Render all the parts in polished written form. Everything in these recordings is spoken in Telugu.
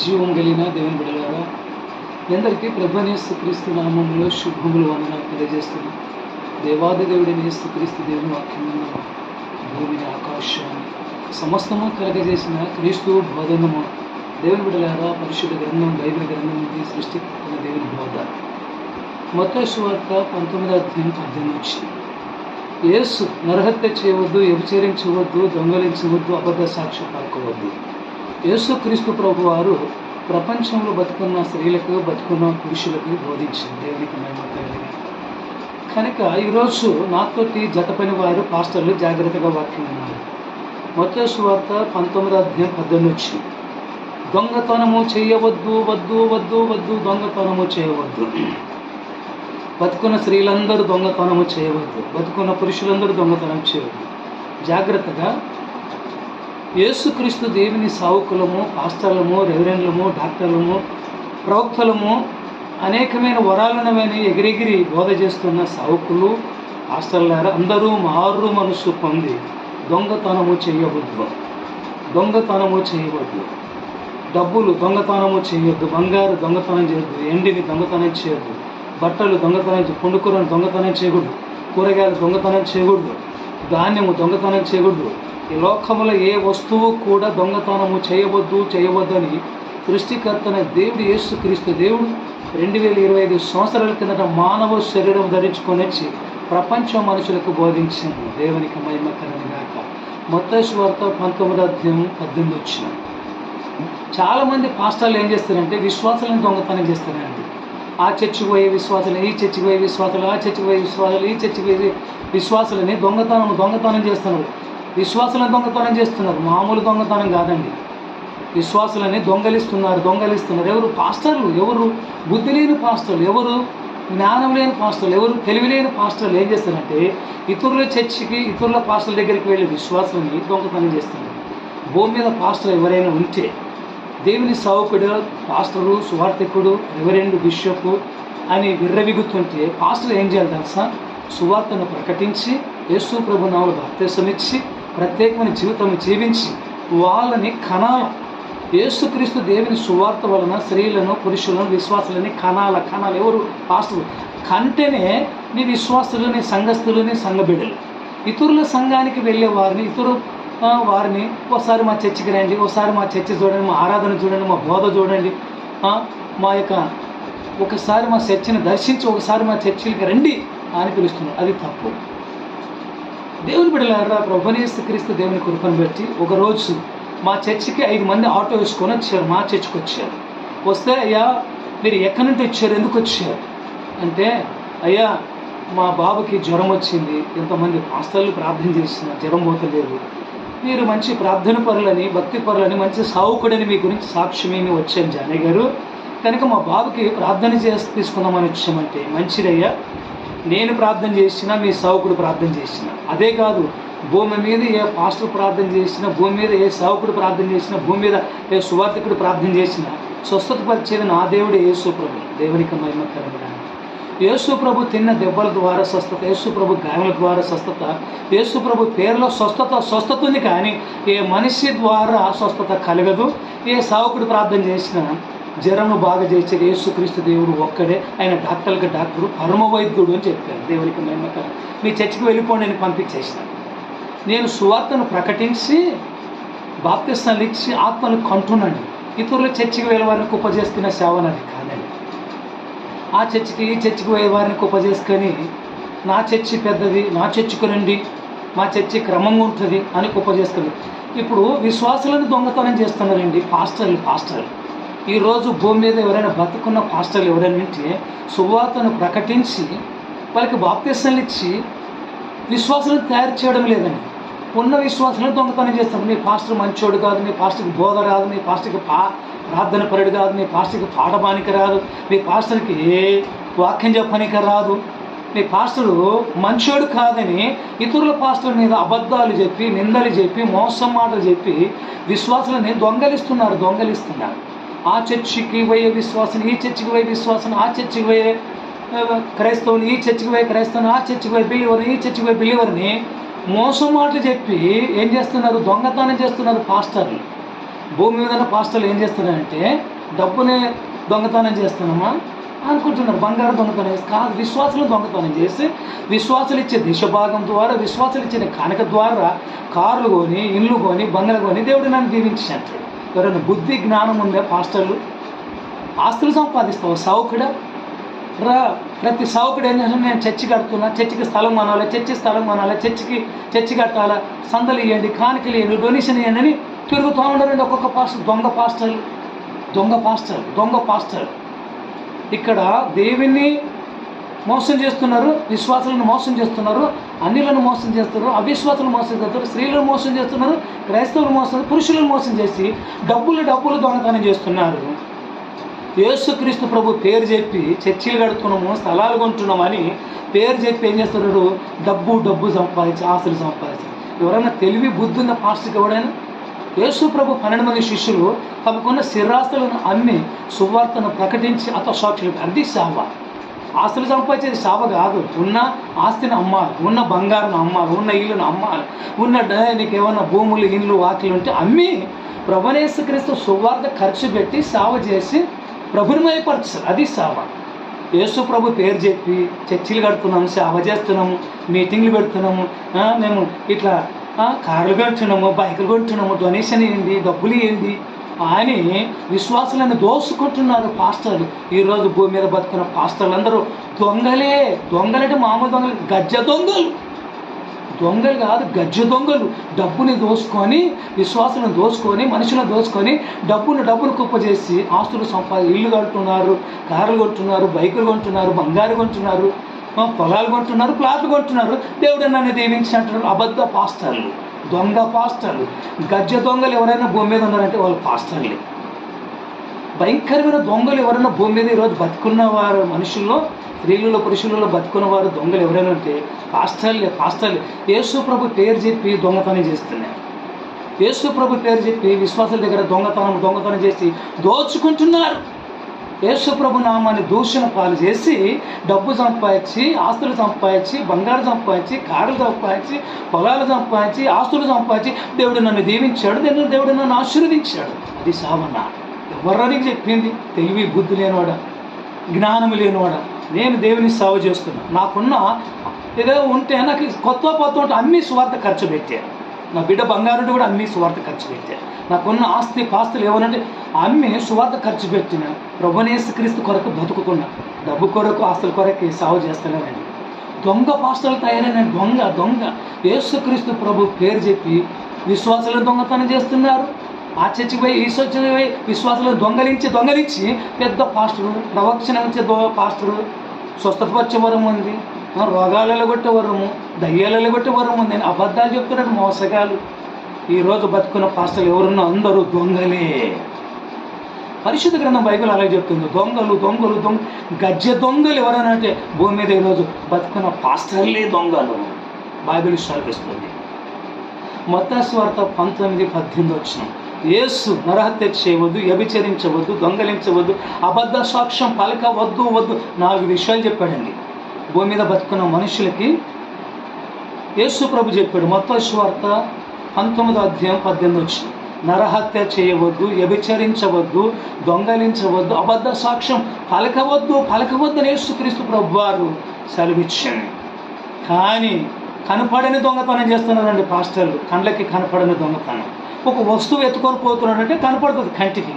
జీవం కలిగిన దేవుని బిడ్డలారా, మీ అందరికీ ప్రభువైన యేసుక్రీస్తు నామములో శుభములు వందనాలు తెలియజేస్తున్నాం. దేవాది దేవుడైన యేసుక్రీస్తు దేవుని వాక్యమును భూమిని ఆకాశాన్ని సమస్తము కలగజేసిన క్రీస్తు బోధనము దేవుని బిడ్డలారా, పరిశుద్ధ గ్రంథం బైబిల్ గ్రంథం నుండి సృష్టికర్తైన దేవుని బోధ. మత్తయి సువార్త 19:18 యేసు నరహత్య చేయవద్దు, వ్యభిచారం చేయవద్దు, దొంగలించవద్దు, అబద్ధ సాక్ష్యం పలకవద్దు. యేసుక్రీస్తు ప్రభు వారు ప్రపంచంలో బతుకున్న స్త్రీలకు, బతుకున్న పురుషులకు బోధించింది. దేవునికి మహిమ కలుగును. కనుక ఈరోజు నాతోటి జతపని వారు పాస్టర్లు జాగ్రత్తగా వాక్యం విన్నారు. మత్తయి సువార్త 19:18 దొంగతనము చేయవద్దు, వద్దు వద్దు వద్దు, దొంగతనము చేయవద్దు. బతుకున్న స్త్రీలందరూ దొంగతనము చేయవద్దు, బతుకున్న పురుషులందరూ దొంగతనం చేయవద్దు. జాగ్రత్తగా యేసుక్రీస్తు దేవుని సావుకులము, పాస్టర్లము, రెవరెండ్లము, డాక్టర్లము, ప్రవక్తలము, అనేకమైన వరాలనవని ఎగిరెగిరి బోధ చేస్తున్న సావుకులు, పాస్టర్లారా, అందరూ మారు మనసు పొంది దొంగతనము చేయవద్దు, దొంగతనము చేయవద్దు. డబ్బులు దొంగతనము చేయొద్దు, బంగారు దొంగతనం చేయొద్దు, ఎండిని దొంగతనం చేయొద్దు, బట్టలు దొంగతనం పుండుకూరను దొంగతనం చేయకూడదు, కూరగాయలు దొంగతనం చేయకూడదు, ధాన్యము దొంగతనం చేయకూడదు. ఈ లోకములో ఏ వస్తువు కూడా దొంగతనము చేయవద్దు అని సృష్టికర్తన దేవుడు యేసుక్రీస్తు దేవుడు 2025 సంవత్సరాల కిందట మానవ శరీరం ధరించుకొని వచ్చి ప్రపంచ మనుషులకు బోధించింది. దేవునికి మహిమ కలుగుగాక. మత్తయి సువార్త 19:18 చాలామంది పాస్టర్లు ఏం చేస్తారంటే విశ్వాసాలను దొంగతనం చేస్తారండి. ఆ చర్చికి పోయే విశ్వాసాలు, ఈ చర్చికి పోయే విశ్వాసాలు, ఆ చర్చికి పోయే విశ్వాసాలు, ఈ చర్చికి పోయే విశ్వాసాలని దొంగతనం చేస్తున్నారు. విశ్వాసాలను దొంగతనం చేస్తున్నారు, మామూలు దొంగతనం కాదండి. విశ్వాసాలని దొంగలిస్తున్నారు. ఎవరు? పాస్టర్లు. ఎవరు? బుద్ధి లేని పాస్టర్లు, ఎవరు? జ్ఞానం లేని పాస్టర్లు, ఎవరు? తెలివి లేని పాస్టర్లు ఏం చేస్తారంటే ఇతరుల చర్చికి, ఇతరుల పాస్టర్ల దగ్గరికి వెళ్ళి విశ్వాసాలని దొంగతనం చేస్తున్నారు. భూమి మీద పాస్టర్ ఎవరైనా ఉంటే దేవుని సావుకుడు, పాస్టరు, సువార్థికుడు, రెవరెండు, బిషప్ అని విర్రవిగుతుంటే పాస్టర్ ఏం చేయాలి తెలుసా? సువార్తను ప్రకటించి యేసు ప్రభు నామములో బాప్తిసమిచ్చి ప్రత్యేకమైన జీవితం జీవించి వాళ్ళని కనాల. యేసుక్రీస్తు దేవుని సువార్త వలన స్త్రీలను, పురుషులను, విశ్వాసులని కనాల. ఎవరు? పాస్టర్లు. కంటేనే నీ విశ్వాసులు, నీ సంఘస్థులు, నీ సంఘబిడ్డలు. ఇతరుల సంఘానికి వెళ్ళే వారిని ఒకసారి మా చర్చికి రండి, ఒకసారి మా చర్చి చూడండి, మా ఆరాధన చూడండి, మా బోధ చూడండి, ఒకసారి మా చర్చిని దర్శించి ఒకసారి మా చర్చికి రండి అని పిలుస్తున్నారు. అది తప్పు. దేవుని బిడ్డలారా, ప్రభువైన యేసుక్రీస్తు దేవుని కృపను బట్టి ఒకరోజు మా చర్చికి 5 మంది ఆటో వేసుకొని వచ్చారు. మా చర్చికి వచ్చారు. వస్తే, అయ్యా మీరు ఎక్కడి నుండి వచ్చారు, ఎందుకు వచ్చారు అంటే, అయ్యా మా బాబుకి జ్వరం వచ్చింది, ఎంతమంది పాస్టర్లు ప్రార్థన చేసిన జ్వరం పోతలేదు, మీరు మంచి ప్రార్థన పరులని, భక్తి పరులని, మంచి సావుకుడని మీ గురించి సాక్ష్యమేమి వచ్చాను జానయ్య గారు, కనుక మా బాబుకి ప్రార్థన తీసుకుందామని వచ్చామంటే, మంచిదయ్యా, నేను ప్రార్థన చేసినా, మీ సావుకుడు ప్రార్థన చేసినా, అదే కాదు భూమి మీద ఏ పాస్టర్ ప్రార్థన చేసినా, భూమి మీద ఏ సావుకుడు ప్రార్థన చేసినా, భూమి మీద ఏ సువార్థికుడు ప్రార్థన చేసినా స్వస్థత పరిచేది నా దేవుడు యేసు ప్రభు. దేవునికి మహిమ కలుగును. యేసు ప్రభు తిన్న దెబ్బల ద్వారా స్వస్థత, యేసు ప్రభు గాయముల ద్వారా స్వస్థత, యేసు ప్రభు పేరులో స్వస్థత ఉంది. కానీ ఏ మనిషి ద్వారా స్వస్థత కలగదు. ఏ సావుకుడు ప్రార్థన చేసినా జ్వరము బాగా చేసేది యేసుక్రీస్తు దేవుడు ఒక్కడే. ఆయన డాక్టర్లకు డాక్టరు, పరమ వైద్యుడు అని చెప్పారు. దేవునికి మహిమ కలుగును. మీ చర్చికి వెళ్ళిపోండి అని పంపించేసిన. నేను సువార్తను ప్రకటించి బాప్తిస్మాలు ఇచ్చి ఆత్మను కంటున్నాను. ఇతరుల చర్చికి వెళ్ళే వారిని కుప్ప చేసుకునే సేవ నాది కాదండి. ఆ చర్చికి, ఈ చర్చికి పోయే వారిని కుప్ప చేసుకొని నా చర్చి పెద్దది, నా చర్చికి రండి, మా చర్చి క్రమంగా ఉంటుంది అని కుప్ప చేసుకుని ఇప్పుడు విశ్వాసాలను దొంగతనం చేస్తున్నారండి పాస్టర్లు. ఈరోజు భూమి మీద ఎవరైనా బతుకున్న పాస్టర్లు ఎవరైనా ఉంటే సువార్తను ప్రకటించి వాళ్ళకి బాప్తిస్మాలు ఇచ్చి విశ్వాసాలను తయారు చేయడం లేదండి. ఉన్న విశ్వాసాలను దొంగతనం చేస్తాం. మీ పాస్టర్ మంచోడు కాదు, మీ పాస్టర్కి బోధ రాదు, మీ పాస్టర్కి ప్రార్థన పరుడు కాదు, మీ పాస్టర్కి పాఠబానిక రాదు, మీ పాస్టర్కి ఏ వాక్యం చెప్పనిక రాదు, మీ పాస్టరు మంచోడు కాదని ఇతరుల పాస్టర్ మీద అబద్ధాలు చెప్పి, నిందలు చెప్పి, మోసం మాటలు చెప్పి విశ్వాసాలని దొంగలిస్తున్నారు. ఆ చర్చికి పోయే విశ్వాసం, ఈ చర్చికి పోయే విశ్వాసం, ఆ చర్చికి పోయే క్రైస్తవులు, ఈ చర్చికి పోయే క్రైస్తవులు, ఆ చర్చికి పోయే బిలీవర్, ఈ చర్చికి పోయే బిలీవర్ని మోసం మాటలు చెప్పి ఏం చేస్తున్నారు? దొంగతనం చేస్తున్నారు పాస్టర్లు. భూమి మీద ఉన్న పాస్టర్లు ఏం చేస్తున్నారంటే డబ్బునే దొంగతనం చేస్తున్నామా అనుకుంటున్నారు. బంగారం దొంగతనం చేసి కాదు, విశ్వాసులు దొంగతనం చేసి విశ్వాసులు ఇచ్చే దిశభాగం ద్వారా, విశ్వాసులు ఇచ్చే కానుక ద్వారా కార్లు కొని, ఇల్లు కొని, బంగళ కొని దేవుడు నన్ను దీవించాడు. ఎవరైనా బుద్ధి జ్ఞానం ఉందే పాస్టర్లు? ఆస్తులు సంపాదిస్తావు సావుకుడా ప్రతి సావుకుడు ఏం చేస్తాను, నేను చర్చి కడుతున్నా, చర్చికి స్థలం కొనాలి, చర్చి కట్టాలా, సందలు ఇవ్వండి, కానుకలు ఇవ్వండి, డొనేషన్ ఇవ్వండి అని తిరుగుతూ ఉండాలండి ఒక్కొక్క పాస్టర్. దొంగ పాస్టర్ ఇక్కడ దేవుణ్ణి మోసం చేస్తున్నారు, విశ్వాసులను మోసం చేస్తున్నారు, అన్యులను మోసం చేస్తున్నారు, అవిశ్వాసులను మోసం చేస్తున్నారు, స్త్రీలను మోసం చేస్తున్నారు, క్రైస్తవులు మోసం, పురుషులను మోసం చేసి డబ్బులు దొంగతనం చేస్తున్నారు. యేసుక్రీస్తు ప్రభు పేరు చెప్పి చర్చిలు కడుతున్నాము, స్థలాలు కొంటున్నామని పేరు చెప్పి ఏం చేస్తున్నాడు? డబ్బు సంపాదించి, ఆస్తులు సంపాదించి. ఎవరైనా తెలివి బుద్ధి ఉన్న పాస్టర్కి ఎవడైనా? యేసు ప్రభు 12 మంది శిష్యులు తమకున్న స్థిరాస్తులను అమ్మి సువార్తను ప్రకటించి హతసాక్షులు. అది సేవ. ఆస్తులు సంపాదించేది సేవ కాదు. ఉన్న ఆస్తిని అమ్మాలి, ఉన్న బంగారం అమ్మాలి, ఉన్న ఇల్లును అమ్మాలి, ఉన్న నీకు ఏమన్నా భూములు, ఇల్లు, వాకిలు ఉంటే అమ్మి ప్రభువైన యేసుక్రీస్తు సువార్త ఖర్చు పెట్టి సేవ చేసి ప్రభుని మయపరచాలి. అది సేవ. యేసు ప్రభు పేరు చెప్పి చర్చిలు కడుతున్నాము, సేవ చేస్తున్నాము, మీటింగ్లు పెడుతున్నాము, మేము ఇట్లా కార్లు కొంటున్నాము, బైకులు కొంటున్నాము, డొనేషన్ ఇవ్వండి, డబ్బులు ఇవ్వండి అని విశ్వాసులను దోసుకుంటున్నారు పాస్టర్లు. ఈరోజు భూమి మీద బతుకున్న పాస్టర్లు అందరూ దొంగలంటే మామూలు దొంగలు, గజ్జ దొంగలు కాదు, గజ్జ దొంగలు. డబ్బుని దోసుకొని, విశ్వాసులను దోసుకొని, మనుషులను దోసుకొని డబ్బును కుప్ప చేసి ఆస్తులు ఇల్లు కొంటున్నారు, కార్లు కొంటున్నారు, బైకులు కొంటున్నారు, బంగారు కొంటున్నారు, పొలాలు కొంటున్నారు, ప్లాట్లు కొంటున్నారు. దేవుడు నన్ను దీవించినట్టు అబద్ధ పాస్టర్లు, దొంగ పాస్టర్లు, గజ్జ దొంగలు ఎవరైనా భూమి మీద ఉన్నారంటే వాళ్ళు పాస్టర్లే. భయంకరమైన దొంగలు ఎవరైనా భూమి మీద ఈరోజు బతుకున్నవారు, మనుషుల్లో, స్త్రీలలో, పురుషులలో బతుకున్నవారు దొంగలు ఎవరైనా ఉంటే పాస్టర్లే. యేసు ప్రభు పేరు చెప్పి దొంగతనం చేస్తున్నారు. యేసు ప్రభు పేరు చెప్పి విశ్వాసుల దగ్గర దొంగతనం చేసి దోచుకుంటున్నారు. యేసు ప్రభు నామాన్ని దూషణ పాలు చేసి డబ్బు సంపాదించి, ఆస్తులు సంపాదించి, బంగారు సంపాదించి, కార్లు సంపాదించి, పొలాలు సంపాదించి, ఆస్తులు సంపాదించి దేవుడు నన్ను దీవించాడు, దేవుడు నన్ను ఆశీర్వదించాడు. అది సావన్నా. ఎవరికి చెప్పింది? తెలివి బుద్ధి లేనివాడా, జ్ఞానం లేనివాడా? నేను దేవుని సేవ చేస్తున్నా, నాకున్న ఏదో ఉంటే నాకు కొత్త ఉంటే అన్ని సువార్త ఖర్చు పెట్టాను. నా బిడ్డ బంగారుంటే కూడా అన్ని సువార్త ఖర్చు పెట్టాను. నాకున్న పాస్తులు ఏమనంటే అమ్మి సువార్త ఖర్చు పెట్టిన. ప్రభువైన యేసుక్రీస్తు కొరకు బతుకుతున్నా, డబ్బు కొరకు, ఆస్తుల కొరకు సేవ చేస్తలేనండి. దొంగ పాస్టర్లు తయారైన దొంగ యేసుక్రీస్తు ప్రభు పేరు చెప్పి విశ్వాసాలను దొంగతనం చేస్తున్నారు. ఆ చర్చికి పోయి, ఈ చర్చికి పోయి విశ్వాసాలను దొంగలించి పెద్ద పాస్టరు, ప్రవచన వచ్చే పాస్టరు, స్వస్థత వచ్చే వరం ఉంది, రోగాలలో కొట్టే వరము, దయ్యాలలో కొట్టే వరం ఉంది అని అబద్ధాలు చెప్తున్నారు మోసగాలు. ఈరోజు బతుకున్న పాస్టర్లు ఎవరున్నా అందరూ దొంగలే. పరిశుద్ధ గ్రంథం బైబిల్ అలాగే చెప్తుంది. దొంగలు గజ్జ దొంగలు ఎవరైనా అంటే భూమి మీద ఈరోజు బతుకున్న పాస్టర్లే దొంగలు. బైబిల్ శ్రమిస్తుంది. మత్తయి సువార్త 19:18 వచ్చిన యేసు నరహత్య చేయవద్దు, వ్యభిచరించవద్దు, దొంగలించవద్దు, అబద్ధ సాక్ష్యం పలకవద్దు 4 విషయాలు చెప్పాడండి. భూమి మీద బతుకున్న మనుషులకి యేసు ప్రభు చెప్పాడు. మత్తయి సువార్త 19:18 వచ్చిన నరహత్య చేయవద్దు, వ్యభిచరించవద్దు, దొంగలించవద్దు, అబద్ధ సాక్ష్యం పలకవద్దు అని యేసుక్రీస్తు ప్రభు వారు సెలవిచ్చాడు. కానీ కనపడని దొంగతనం చేస్తున్నారండి పాస్టర్లు. కండ్లకి కనపడని దొంగతనం. ఒక వస్తువు ఎత్తుకొని పోతున్నాడంటే కనపడుతుంది కంటికి,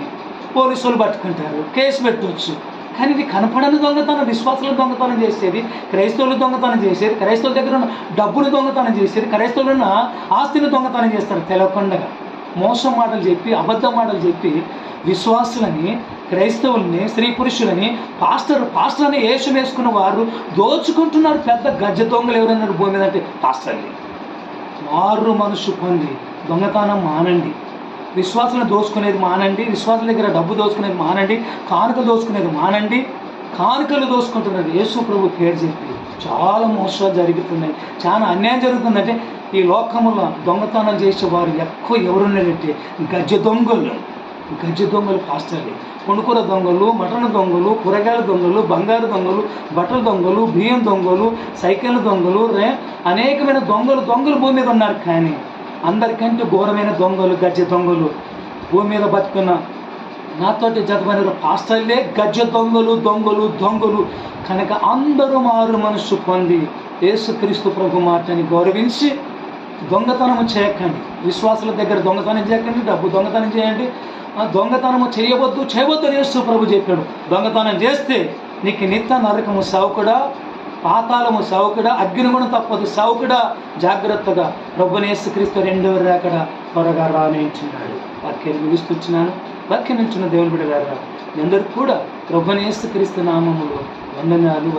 పోలీసులు పట్టుకుంటారు, కేసు పెట్టవచ్చు. కానీ ఇది కనపడని దొంగతనం. విశ్వాసులు దొంగతనం చేసేది, క్రైస్తవులు దొంగతనం చేసేది, క్రైస్తవుల దగ్గర ఉన్న డబ్బులు దొంగతనం చేసేది, క్రైస్తవులు ఉన్న ఆస్తిని దొంగతనం చేస్తారు తెలియకుండా. మోసం మాటలు చెప్పి, అబద్ధ మాటలు చెప్పి విశ్వాసులని, క్రైస్తవుల్ని, స్త్రీ పురుషులని, పాస్టర్ అని వేషం వేసుకున్న వారు దోచుకుంటున్నారు. పెద్ద గజ్జ దొంగలు ఎవరన్నారు భూమి మీద అంటే పాస్టర్ని. మారు మనసు పొంది దొంగతనం మానండి, విశ్వాసులను దోచుకునేది మానండి, విశ్వాసుల దగ్గర డబ్బు దోచుకునేది మానండి, కానుకలు దోచుకునేది మానండి. కానుకలు దోచుకుంటున్నది యేసు ప్రభు పేరు చెప్పి చాలా మోసాలు జరుగుతున్నాయి, చాలా అన్యాయం జరుగుతుందంటే ఈ లోకంలో దొంగతనం చేసేవారు ఎక్కువ ఎవరున్నారంటే గజ్జ దొంగలు పాస్టర్లు. కొనుకూర దొంగలు, మటన్ దొంగలు, కూరగాయల దొంగలు, బంగారు దొంగలు, బట్టల దొంగలు, బియ్యం దొంగలు, సైకిళ్ళ దొంగలు, అనేకమైన దొంగలు భూమి మీద ఉన్నారు. కానీ అందరికంటే ఘోరమైన దొంగలు గజ్జ దొంగలు భూమి మీద బతుకున్న నాతోటి జతమైన పాస్టర్లే గజ్జ దొంగలు దొంగలు దొంగలు కనుక అందరూ మారు మనస్సు పొంది యేసుక్రీస్తు ప్రభు మాటని గౌరవించి దొంగతనము చేయకండి. విశ్వాసుల దగ్గర దొంగతనం చేయకండి, డబ్బు దొంగతనం చేయండి. దొంగతనము చేయవద్దు అని యేసు ప్రభు చెప్పాడు. దొంగతనం చేస్తే నీకు నిత్య నరకము సావుకుడా, పాతాళము సావుకుడా, అగ్నిగుణం తప్పదు సావుకుడా. జాగ్రత్తగా ప్రభుని యేసుక్రీస్తు రెండవ రాకడ త్వరగా రానించున్నాడు. వాక్యాన్ని ముగిస్తున్నాను. వాక్యం నుంచిన దేవుని బిడ్డలారా, మీ అందరికీ కూడా ప్రభుని యేసుక్రీస్తు నామములో వందనాలు.